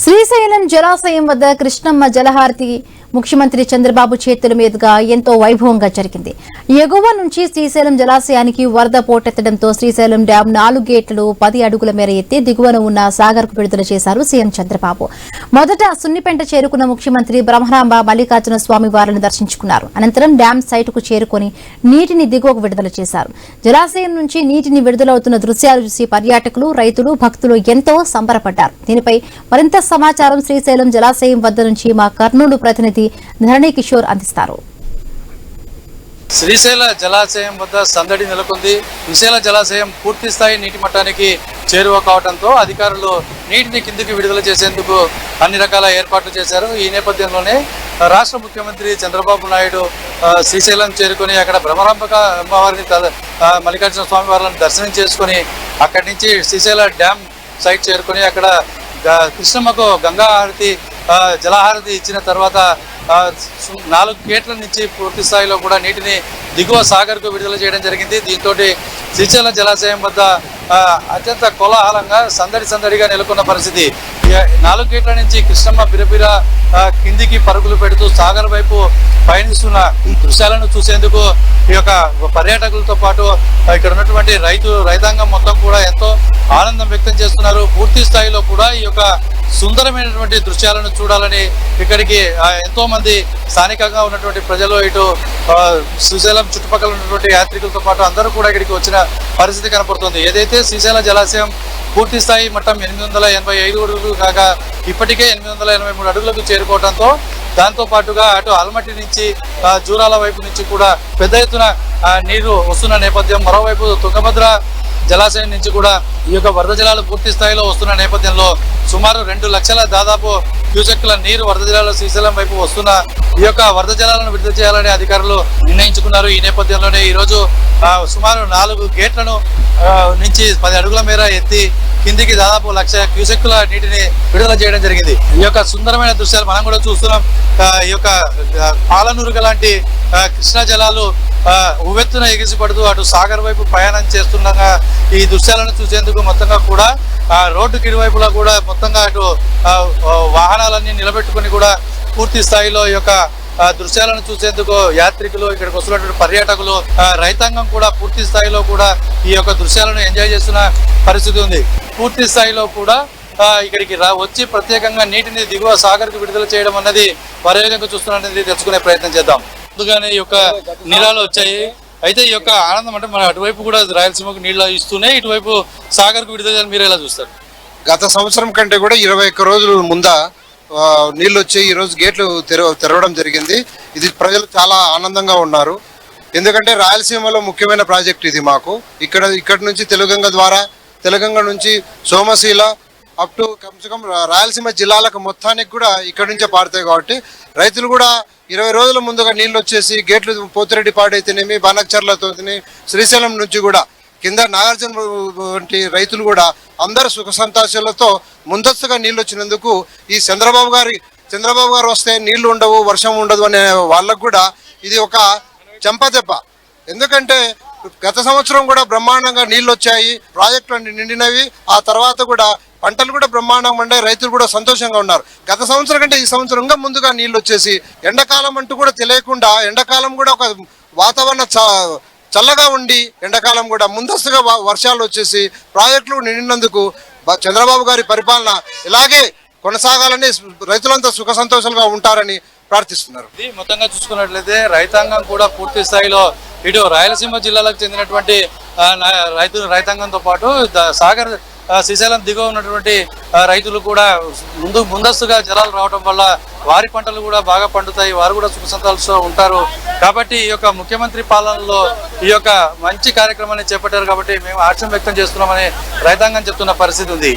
శ్రీశైలం జలాశయం వద్ద కృష్ణమ్మ జలహారతి ముఖ్యమంత్రి చంద్రబాబు చేతుల మీదుగా ఎంతో వైభవంగా జరిగింది. ఎగువ నుంచి శ్రీశైలం జలాశయానికి వరద పోటెత్తడంతో శ్రీశైలం డ్యాం 4 గేట్లు 10 అడుగుల మేర ఎత్తి దిగువన ఉన్న సాగర్కు విడుదల చేశారు సీఎం చంద్రబాబు. మొదట సున్నిపెంట చేరుకున్న ముఖ్యమంత్రి బ్రహ్మరాంబ మల్లికార్జున స్వామి వారిని దర్శించుకున్నారు. అనంతరం డ్యాం సైటుకు చేరుకుని నీటిని దిగువకు విడుదల చేశారు. జలాశయం నుంచి నీటిని విడుదలవుతున్న దృశ్యాలు చూసి పర్యాటకులు, రైతులు, భక్తులు ఎంతో సంబరపడ్డారు. దీనిపై మరింత సమాచారం శ్రీశైలం జలాశయం వద్ద నుంచి మా కర్నూలు ప్రతినిధి ధరణి కిషోర్ అందిస్తారు. శ్రీశైల జలాశయం వద్ద సందడి నెలకొంది. శ్రీశైల జలాశయం పూర్తి స్థాయి నీటి మట్టానికి చేరువ కావడంతో అధికారులు నీటిని కిందికి విడుదల చేసేందుకు అన్ని రకాల ఏర్పాట్లు చేశారు. ఈ నేపథ్యంలోనే రాష్ట్ర ముఖ్యమంత్రి చంద్రబాబు నాయుడు శ్రీశైలం చేరుకుని అక్కడ బ్రహ్మరాంబక అమ్మవారిని మల్లికార్జున స్వామి వారిని దర్శనం చేసుకుని అక్కడి నుంచి శ్రీశైల డ్యామ్ సైట్ చేరుకుని అక్కడ కృష్ణమ్మకు గంగా హారతి జలహారతి ఇచ్చిన తర్వాత 4 గేట్ల నుంచి పూర్తి స్థాయిలో కూడా నీటిని దిగువ సాగర్కు విడుదల చేయడం జరిగింది. దీంతో శ్రీశైలం జలాశయం వద్ద అత్యంత కోలాహలంగా సందడిగా నెలకొన్న పరిస్థితి. 4 గేట్ల నుంచి కృష్ణమ్మ బిరబిర కిందికి పరుగులు పెడుతూ సాగర్ వైపు పయనిస్తున్న దృశ్యాలను చూసేందుకు ఈ యొక్క పర్యాటకులతో పాటు ఇక్కడ ఉన్నటువంటి రైతాంగం మొత్తం కూడా ఎంతో ఆనందం వ్యక్తం చేస్తున్నారు. పూర్తి స్థాయిలో కూడా ఈ యొక్క సుందరమైనటువంటి దృశ్యాలను చూడాలని ఇక్కడికి ఎంతో మంది స్థానికంగా ఉన్నటువంటి ప్రజలు, ఇటు శ్రీశైలం చుట్టుపక్కల ఉన్నటువంటి యాత్రికులతో పాటు అందరూ కూడా ఇక్కడికి వచ్చిన పరిస్థితి కనపడుతుంది. ఏదైతే శ్రీశైలం జలాశయం పూర్తి స్థాయి మట్టం 885 అడుగులు కాగా ఇప్పటికే 883 అడుగులకు చేరుకోవడంతో దాంతో పాటుగా అటు ఆల్మట్టి నుంచి జూరాల వైపు నుంచి కూడా పెద్ద ఎత్తున నీరు వస్తున్న నేపథ్యం, మరోవైపు తుంగభద్ర జలాశయం నుంచి కూడా ఈ యొక్క వరద జలాలు పూర్తి స్థాయిలో వస్తున్న నేపథ్యంలో సుమారు 2 లక్షల దాదాపు క్యూసెక్ల నీరు వరద జలాలు శ్రీశైలం వైపు వస్తున్న ఈ యొక్క వరద జలాలను విడుదల చేయాలని అధికారులు నిర్ణయించుకున్నారు. ఈ నేపథ్యంలోనే ఈరోజు సుమారు 4 గేట్లను నుంచి 10 అడుగుల మేర ఎత్తి కిందికి దాదాపు 1 లక్ష క్యూసెక్ల నీటిని విడుదల చేయడం జరిగింది. ఈ యొక్క సుందరమైన దృశ్యాలు మనం కూడా చూస్తున్నాం. ఈ యొక్క పాలనూరుగ లాంటి కృష్ణా జలాలు ఉవ్వెత్తున ఎగిసిపడుతూ అటు సాగర్ వైపు ప్రయాణం చేస్తుండగా ఈ దృశ్యాలను చూసేందుకు మొత్తంగా కూడా రోడ్డుకి ఇరువైపులా కూడా మొత్తంగా అటు వాహనాలన్నీ నిలబెట్టుకుని కూడా పూర్తి స్థాయిలో ఈ యొక్క దృశ్యాలను చూసేందుకు యాత్రికులు, ఇక్కడికి వస్తున్నటువంటి పర్యాటకులు, రైతాంగం కూడా పూర్తి స్థాయిలో కూడా ఈ యొక్క దృశ్యాలను ఎంజాయ్ చేస్తున్న పరిస్థితి ఉంది. పూర్తి స్థాయిలో కూడా ఇక్కడికి వచ్చి ప్రత్యేకంగా నీటిని దిగువ సాగర్కు విడుదల చేయడం అన్నది పర్యాటకంగా చూస్తున్నది తెలుసుకునే ప్రయత్నం చేద్దాం. ముందుగానే ఈ యొక్క నీళ్ళలు వచ్చాయి. అయితే ఈ యొక్క ఆనందం అంటే మన అటువైపు కూడా రాయలసీమకు నీళ్ళు ఇస్తూనే ఇటువైపు సాగర్కు విడుదల మీరు ఎలా చూస్తారు? గత సంవత్సరం కంటే కూడా 21 రోజుల ముందా నీళ్ళు వచ్చి ఈరోజు గేట్లు తెరవడం జరిగింది. ఇది ప్రజలు చాలా ఆనందంగా ఉన్నారు. ఎందుకంటే రాయలసీమలో ముఖ్యమైన ప్రాజెక్ట్ ఇది మాకు. ఇక్కడ నుంచి తెలుగంగ ద్వారా తెలుగంగ నుంచి సోమశీల అప్ టు కమ్సకం రాయలసీమ జిల్లాలకు మొత్తానికి కూడా ఇక్కడ నుంచే పారుతాయి. కాబట్టి రైతులు కూడా 20 రోజుల ముందుగా నీళ్ళు వచ్చేసి గేట్లు పోతిరెడ్డిపాడు అయితేనేమి, బానకచర్లతో శ్రీశైలం నుంచి కూడా కింద నాగార్జున వంటి రైతులు కూడా అందరూ సుఖ సంతోషాలతో ముందస్తుగా నీళ్ళు వచ్చినందుకు ఈ చంద్రబాబు గారు వస్తే నీళ్లు ఉండవు, వర్షం ఉండదు అనే వాళ్ళకు కూడా ఇది ఒక చెంపదెబ్బ. ఎందుకంటే గత సంవత్సరం కూడా బ్రహ్మాండంగా నీళ్ళు వచ్చాయి, ప్రాజెక్టులు నిండినవి. ఆ తర్వాత కూడా పంటలు కూడా బ్రహ్మాండంగా ఉండాయి, రైతులు కూడా సంతోషంగా ఉన్నారు. గత సంవత్సరం కంటే ఈ సంవత్సరంగా ముందుగా నీళ్ళు వచ్చేసి ఎండాకాలం అంటూ కూడా తెలియకుండా ఎండాకాలం కూడా ఒక వాతావరణ చల్లగా ఉండి ఎండాకాలం కూడా ముందస్తుగా వర్షాలు వచ్చేసి ప్రాజెక్టులు నిండినందుకు చంద్రబాబు గారి పరిపాలన ఇలాగే కొనసాగాలని రైతులంతా సుఖ సంతోషాలుగా ఉంటారని ప్రార్థిస్తున్నారు. మొత్తంగా చూసుకున్నట్లయితే రైతాంగం కూడా పూర్తి స్థాయిలో ఇటు రాయలసీమ జిల్లాలకు చెందినటువంటి రైతాంగంతో పాటు సాగర్ శ్రీశైలం దిగువ ఉన్నటువంటి రైతులు కూడా ముందస్తుగా జలాలు రావడం వల్ల వారి పంటలు కూడా బాగా పండుతాయి, వారు కూడా సుఖ సంతోషాలతో ఉంటారు. కాబట్టి ఈ యొక్క ముఖ్యమంత్రి పాలనలో ఈ యొక్క మంచి కార్యక్రమాన్ని చేపట్టారు కాబట్టి మేము హర్షం వ్యక్తం చేస్తున్నామని రైతాంగం చెప్తున్న పరిస్థితి ఉంది.